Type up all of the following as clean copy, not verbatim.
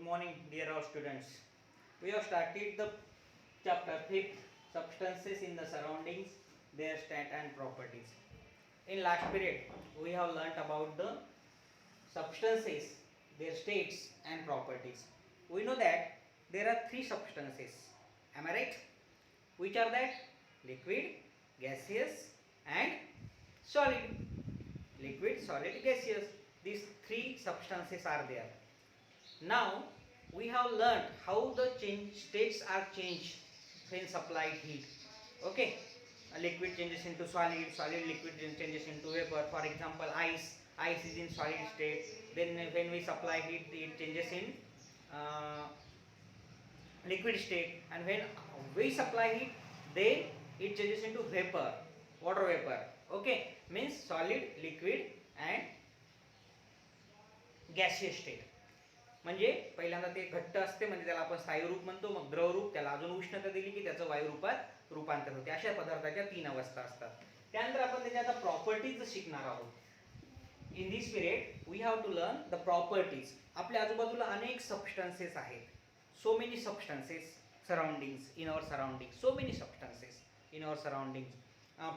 morning, dear all students. We have started the chapter 5th, substances in the surroundings, their state and properties. In last period, we have learnt about the substances, their states and properties. We know that there are three substances. Am I right? Which are that? Liquid, gaseous and solid. Liquid, solid, gaseous. These three substances are there. Now we have learnt how the states are changed when supplied heat. Okay, a liquid changes into solid, solid liquid changes into vapor. For example, ice is in solid state. Then when we supply heat, it changes in uh, liquid state, and when we supply heat, then it changes into vapor, water vapor. Okay, means solid, liquid and gaseous state. म्हणजे पहिल्यांदा ते घट्ट असते, म्हणजे त्याला आपण स्थायी रूप म्हणतो. मग द्रवरूप, त्याला अजून उष्णता दिली की त्याचं वायू रूपात रूपांतर होते. अशा पदार्थाच्या तीन अवस्था असतात. त्यानंतर आपण त्याच्या आता प्रॉपर्टीज शिकणार आहोत. In this period we have to learn the properties. आपल्या आजूबाजूला अनेक सबस्टन्सेस आहेत. So many substances surroundings in our surroundings. So many substances in our surroundings.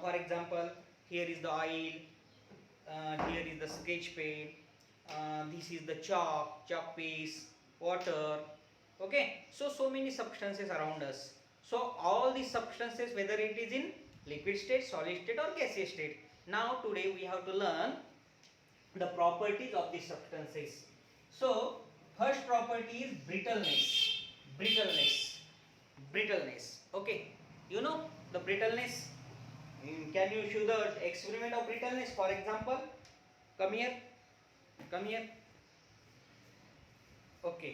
For example, here is the oil, here is the sketch pen, this is the chalk paste, water. Okay, so many substances around us. So all these substances, whether it is in liquid state, solid state or gaseous state. Now today we have to learn the properties of these substances. So first property is brittleness. Okay, you know the brittleness. Can you show the experiment of brittleness? For example, come here. Okay,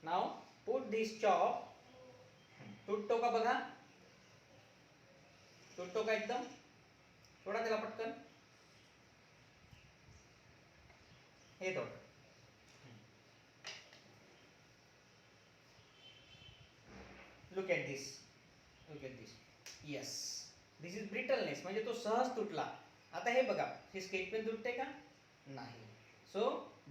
now put this chalk. तुटतो का बघा? तुटतो का एकदम? थोडा त्याला पटकन हे तोड. Look at this. Yes, this is brittleness. म्हणजे तो सहज तुटला. आता हे बघा, हे स्केच पेन तुटते का? नाही. So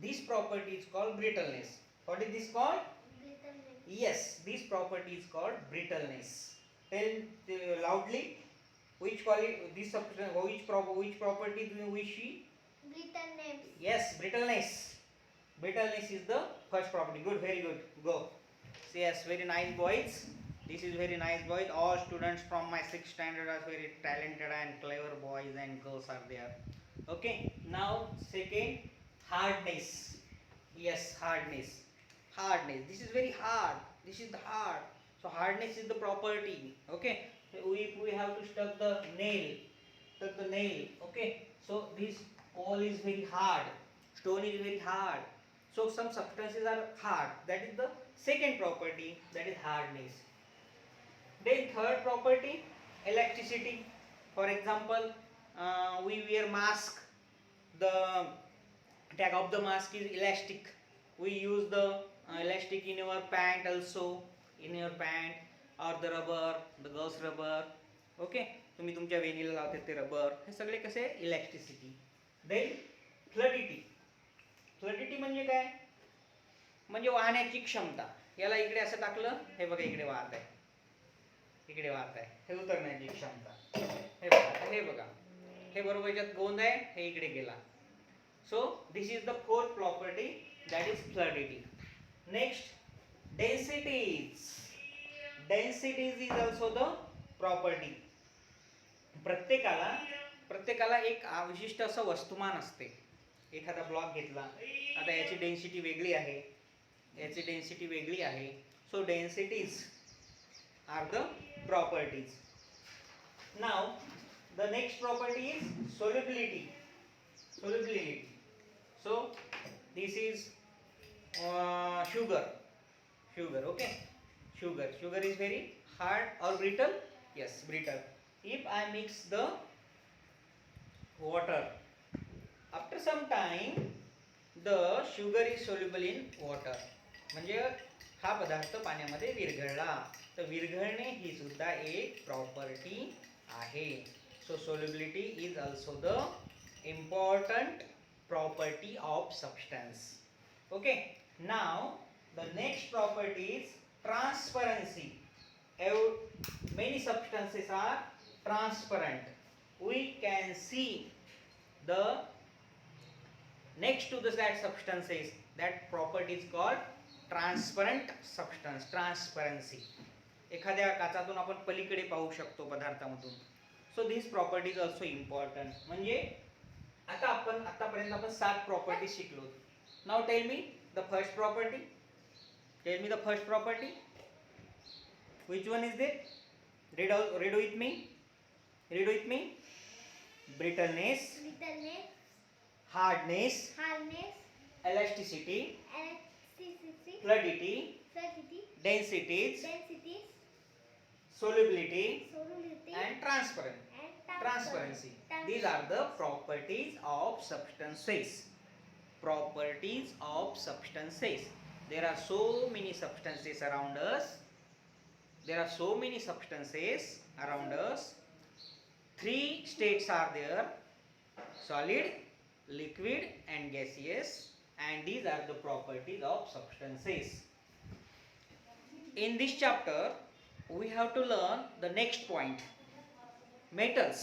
this property is called brittleness. What is this called? Brittleness. Yes, this property is called brittleness. Tell loudly which property do we see? Brittleness. Yes, brittleness. Brittleness is the first property. Good, very good. Go. Yes, very nice boys. This is very nice boys. All students from my 6th standard are very talented and clever boys and girls are there. Okay, now second, hardness. Yes, hardness. This is very hard. This is the hard. So hardness is the property. Okay, we have to stuck the nail. Okay, so this coal is very hard. Stone is very hard. So some substances are hard. That is the second property. That is hardness. Then third property, elasticity. For example, we wear mask. The tag of the mask is elastic. We use the elastic in your pant also, in your pant or the rubber, the girls rubber. Okay, तुम्ही तुमच्या वेणीला लावते ते rubber. हे सगळे कसे elasticity. Then फ्लडिटी म्हणजे काय? म्हणजे वाहण्याची क्षमता. याला इकडे असं टाकलं, हे बघा इकडे वाहत आहे, हे उतरण्याची क्षमता. हे बघा, हे बरोबर याच्यात गोंद आहे, हे इकडे गेला. So this is the fourth property, that is fluidity. Next, densities is also the property. प्रत्येकाला एक विशिष्ट असं वस्तुमान असते. एखादा ब्लॉक घेतला, आता याची डेन्सिटी वेगळी आहे, so densities are the properties. Now the next property is solubility. So this is sugar. Okay, sugar is very hard or brittle? Yes, brittle. If I mix the water, after some time the sugar is soluble in water. म्हणजे हा पदार्थ पाण्यामध्ये विरघळला. तर विरघळणे ही सुद्धा एक property आहे. So solubility is also the important property of substance. Okay, now the next property is transparency. Many substances are transparent. We can see the next to that substances. That property is called transparent substance, transparency. एखाद्या काचातून आपण पलीकडे पाहू शकतो पदार्थामधून. So this property is also important. म्हणजे आतापर्यंत आपण 7 property शिकलो. Now tell me the first property. Tell me the first property. Which one is it? Read with me. Read with me. Brittleness. Brittleness. Hardness. Hardness. Elasticity. Elasticity. Fluidity. Fluidity. Densities. Densities. Solubility. Solubility. And transparency. And Transparency. These are the properties of substances. Properties of substances. There are so many substances around us. There are so many substances around us. 3 states are there: solid, liquid and gaseous, and these are the properties of substances. In this chapter we have to learn the next point: metals.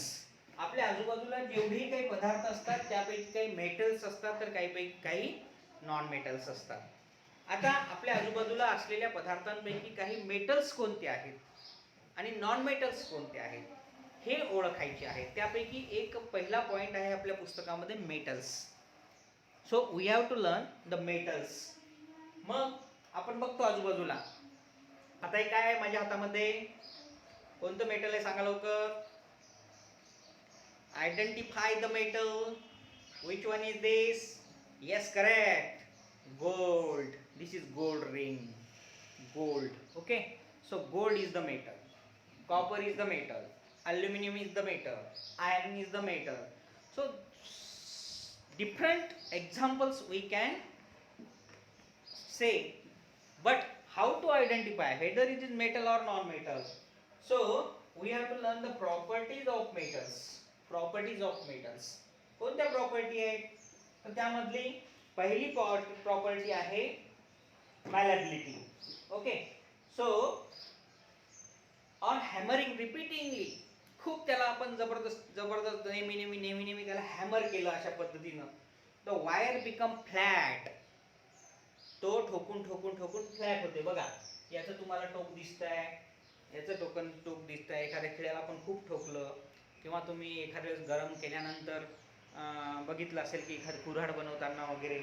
आपल्या आजूबाजूला जेवढेही काही पदार्थ असतात त्यापैकी काही metals असतात तर काही नॉन मेटल्स असतात. आता आपल्या आजूबाजूला असलेल्या पदार्थांपैकी काही मेटल्स कोणते आहेत आणि नॉन मेटल्स कोणते आहेत हे ओळखायचे आहे. त्यापैकी एक पहिला पॉइंट आहे आपल्या पुस्तकामध्ये metals. So we have to learn the metals. मग आपण बघतो आजूबाजूला. आता हे काय आहे माझ्या हातामध्ये? कोणतं मेटल आहे सांगा लवकर. Identify the metal. Which one is this? Yes, correct. Gold. This is gold ring. Gold. Okay. So gold is the metal. Copper is the metal. Aluminum is the metal. Iron is the metal. So different examples we can say. But how to identify whether it is metal or non-metal? So we have to learn the properties of metals. Properties of metals. कोणत्या property आहेत? तर त्यामधली पहिली property आहे malleability. Okay. So on hammering repeatedly, खूप त्याला आपण जबरदस्त नेहमी त्याला हॅमर केलं अशा पद्धतीनं, the wire become flat. तो ठोकून फ्लॅट होते. बघा, याचं तुम्हाला टोक दिसतंय, याचं टोक दिसतंय. एखाद्या खिळ्याला आपण खूप ठोकलं किंवा तुम्ही एखाद्या वेळेस गरम केल्यानंतर बघितलं असेल की एखादी कुऱ्हाड बनवताना वगैरे.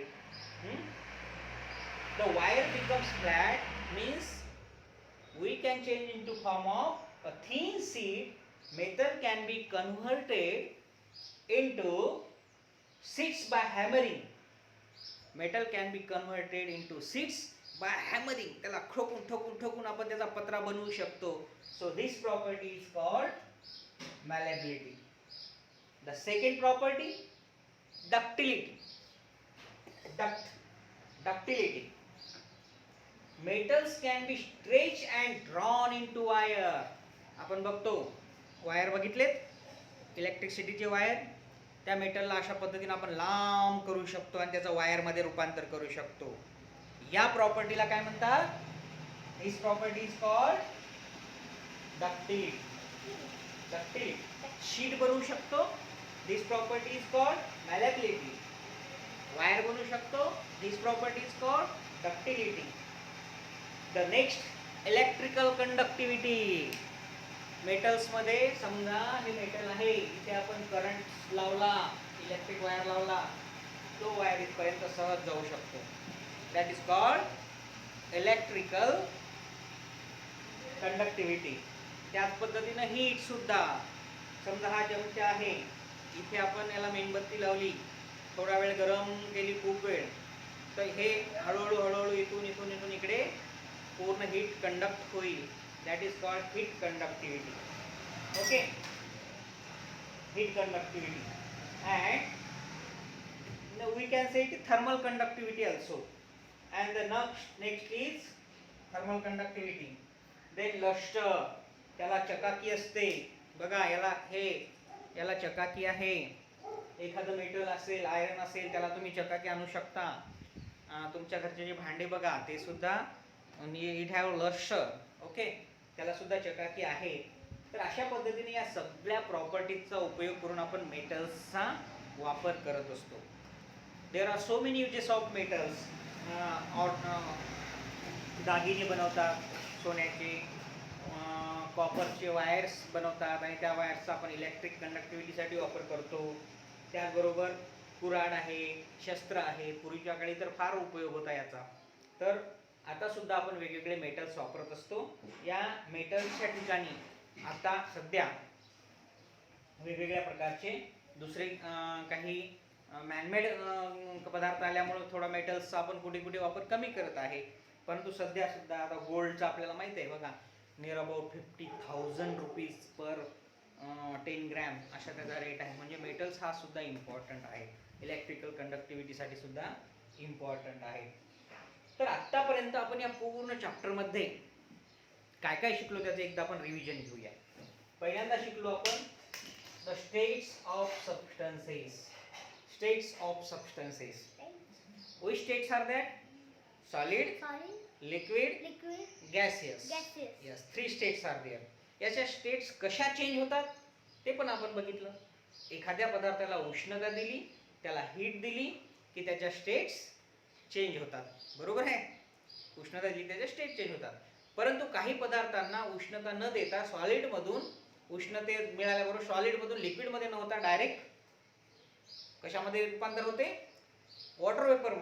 The wire becomes flat means we can change into form of a thin sheet. Metal can be converted into sheets by hammering. Metal can be converted into sheets by hammering. त्याला ठोकून आपण त्याचा पत्रा बनवू शकतो. So this property is called malleability. The second property, ductility. Ductility. Metals can be stretched and drawn into wire. आपण बघतो wire बघितलेत, इलेक्ट्रिसिटीचे वायर. त्या मेटलला अशा पद्धतीने आपण लांब करू शकतो आणि त्याचं वायरमध्ये रूपांतर करू शकतो. या प्रॉपर्टीला काय म्हणतात? This property is called ductility. Sheet बनवू शकतो. This property is called malleability. Wire बनवू शकतो. This property is called ductility. The next, electrical conductivity. Metals मध्ये समजा हे मेटल आहे, इथे आपण करंट लावला, इलेक्ट्रिक वायर लावला, तो वायर इथपर्यंत सहज जाऊ शकतो. That is called electrical conductivity. त्याच पद्धतीने हीट सुद्धा. समजा हा चमचा आहे, इथे आपण याला मेणबत्ती लावली, थोडा वेळ गरम केली, खूप वेळ, तर हे हळूहळू इथून इकडे पूर्ण हीट कंडक्ट होईल. That is called heat conductivity. Okay, heat conductivity. And we can say it thermal conductivity also. And the next is thermal conductivity. Then lustre. त्याला चकाकी असते. बघा, याला चकाकी आहे. एखादं मेटल असेल, आयरन असेल, त्याला तुम्ही चकाकी आणू शकता. तुमच्या घरचे जे भांडे बघा ते सुद्धा इट हॅव लस्टर. ओके, त्याला सुद्धा चकाकी आहे. तर अशा पद्धतीने या सगळ्या प्रॉपर्टीजचा उपयोग करून आपण मेटल्सचा वापर करत असतो. There are so many uses of metals. दागिने बनवतात सोन्याचे, कॉपरचे वायर्स बनवतात आणि त्या वायर्सचा आपण इलेक्ट्रिक कंडक्टिव्हिटीसाठी वापर करतो. त्याचबरोबर कुऱ्हाड आहे, शस्त्र आहे. पूर्वीच्या काळी तर फार उपयोग होता याचा. तर आता सुद्धा आपण वेगवेगळे मेटल्स वापरत असतो. या मेटल्सच्या ठिकाणी आता सध्या वेगवेगळ्या प्रकारचे दुसरे काही मॅनमेड पदार्थ आल्यामुळे थोडा मेटल्सचा आपण कुठे कुठे वापर कमी करत आहे. परंतु सध्या सुद्धा आता गोल्डचा आपल्याला माहिती आहे बघा, near about 50,000 rupees per 10 gram अशा त्याचा रेट आहे. म्हणजे मेटल्स हा सुद्धा इम्पॉर्टंट आहे, इलेक्ट्रिकल कंडक्टिव्हिटीसाठी सुद्धा इम्पॉर्टंट आहे. तर आत्तापर्यंत आपण या पूर्ण चॅप्टरमध्ये काय काय शिकलो त्याचं एकदा आपण रिव्हिजन घेऊया. पहिल्यांदा शिकलो आपण the states of substances. States of substances. Which states are that? Solid, liquid, gaseous. Yes, 3 states are there. याच्या स्टेट्स कशा चेंज होतात ते पण आपण बघितलं. एखाद्या पदार्थाला उष्णता दिली, त्याला हीट दिली की त्याच्या स्टेट्स चेंज होतात. बरोबर आहे? उष्णता दिली त्याच्या स्टेट चेंज होतात. परंतु काही पदार्थांना उष्णता न देता सॉलिडमधून उष्णते मिळाल्याबरोबर सॉलिडमधून लिक्विडमध्ये न होता डायरेक्ट कशामध्ये रूपांतर होते? वॉटर वेपर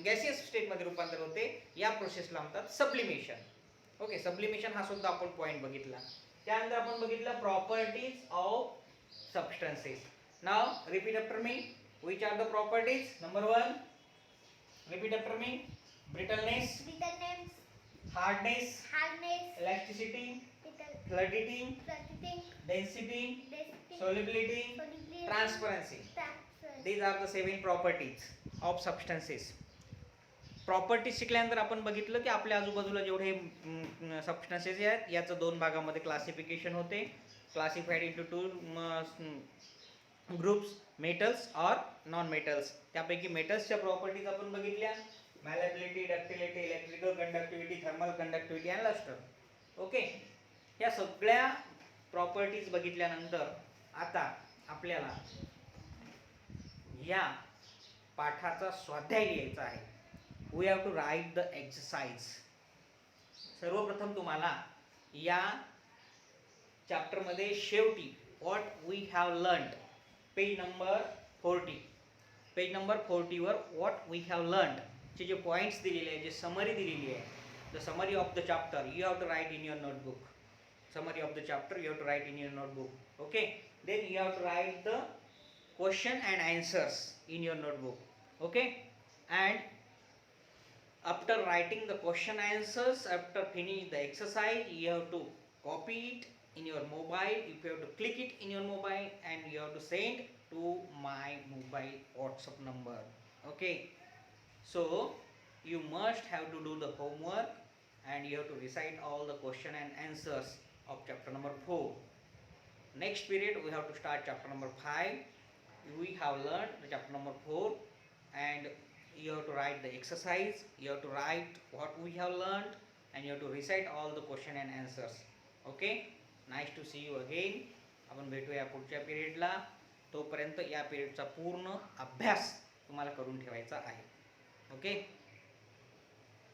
गॅसियस स्टेटमध्ये रूपांतर होते. या प्रोसेसला म्हणतात सब्लिमेशन. ओके, सब्लिमेशन हा सुद्धा आपण पॉईंट बघितला. त्यानंतर आपण बघितलं properties of substances. Now repeat after me. Which are the properties? Number 1, repeat after me. Brittleness, hardness, elasticity, fluidity, density, solubility, transparency. These are the 7 properties of substances. Properties शिकल्यानंतर आपण बघितलं की आपल्या आजूबाजूला जेवढे सबस्टन्सेस आहेत याचं 2 भागामध्ये क्लासिफिकेशन होते. क्लासिफाईड इंटू 2 ग्रुप्स, मेटल्स और नॉन मेटल्स. त्यापैकी मेटल्सच्या प्रॉपर्टीज आपण बघितल्या. Malleability, ductility, electrical conductivity, thermal conductivity and luster. Okay, या सगळ्या प्रॉपर्टीज बघितल्यानंतर आता आपल्याला या पाठाचा स्वाध्याय लिहायचा आहे. We have to write the exercise. सर्वप्रथम तुम्हाला या चॅप्टरमध्ये शेवटी what we have learned page number 40. Page number 40 वर व्हॉट वी हॅव लर्न्ड चे जे पॉइंट्स दिलेले आहे, जे समरी दिलेली आहे, the summary of the chapter you have to write in your notebook. Summary of the chapter you have to write in your notebook. Okay, then you have to write the question and answers in your notebook. Okay, and after writing the question answers, after finish the exercise, you have to copy it in your mobile. If you have to click it in your mobile and you have to send to my mobile WhatsApp number. Okay, so you must have to do the homework and you have to recite all the question and answers of chapter number 4. Next period we have to start chapter number 5. We have learned the chapter number 4 and you have to write the exercise. You have to write what we have learned and you have to recite all the question and answers. Okay, nice to see you again. आपण भेटूया पुढच्या पिरियडला. तोपर्यंत या पिरियडचा पूर्ण अभ्यास तुम्हाला करून ठेवायचा आहे. ओके.